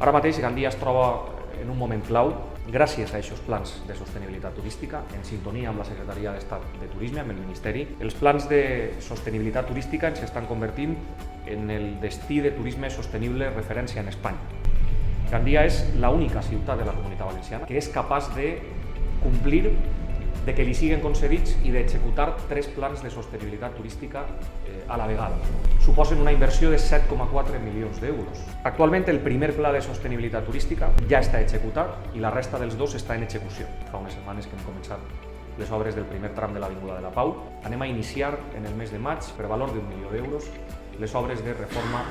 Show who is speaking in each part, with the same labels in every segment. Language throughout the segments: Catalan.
Speaker 1: Ara mateix Gandia es troba en un moment clau gràcies a aquests plans de sostenibilitat turística, en sintonia amb la Secretaria d'Estat de Turisme, amb el Ministeri. Els plans de sostenibilitat turística ens estan convertint en el destí de turisme sostenible referència en Espanya. Gandia és l'única ciutat de la Comunitat Valenciana que és capaç de complir, de que li siguen concedits i d'executar 3 plans de sostenibilitat turística a la vegada. Suposen una inversió de 7,4 milions d'euros. Actualment el primer pla de sostenibilitat turística ja està executat i la resta dels 2 està en execució. Fa unes setmanes que hem començat les obres del primer tram de l'Avinguda de la Pau. Anem a iniciar en el mes de maig, per valor d'1 milió d'euros, les obres de reforma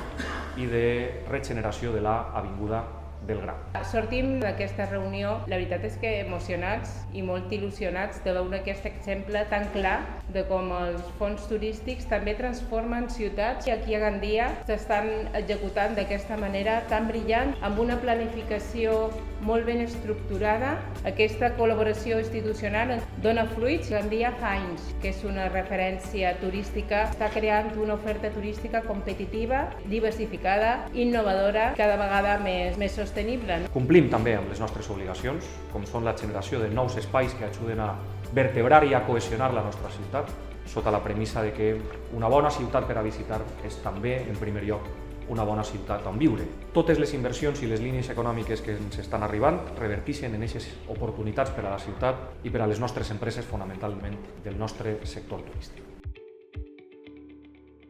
Speaker 1: i de regeneració de l'Avinguda del Gra.
Speaker 2: Sortim d'aquesta reunió, la veritat és que emocionats i molt il·lusionats de veure aquest exemple tan clar de com els fons turístics també transformen ciutats i aquí a Gandia s'estan executant d'aquesta manera tan brillant, amb una planificació molt ben estructurada. Aquesta col·laboració institucional dona fruits. Gandia fa anys que és una referència turística, està creant una oferta turística competitiva, diversificada, innovadora, cada vegada més sostenible.
Speaker 1: Complim també amb les nostres obligacions, com són la generació de nous espais que ajuden a vertebrar i a cohesionar la nostra ciutat, sota la premissa de que una bona ciutat per a visitar és també, en primer lloc, una bona ciutat on viure. Totes les inversions i les línies econòmiques que ens estan arribant reverteixen en aquestes oportunitats per a la ciutat i per a les nostres empreses, fonamentalment del nostre sector turístic.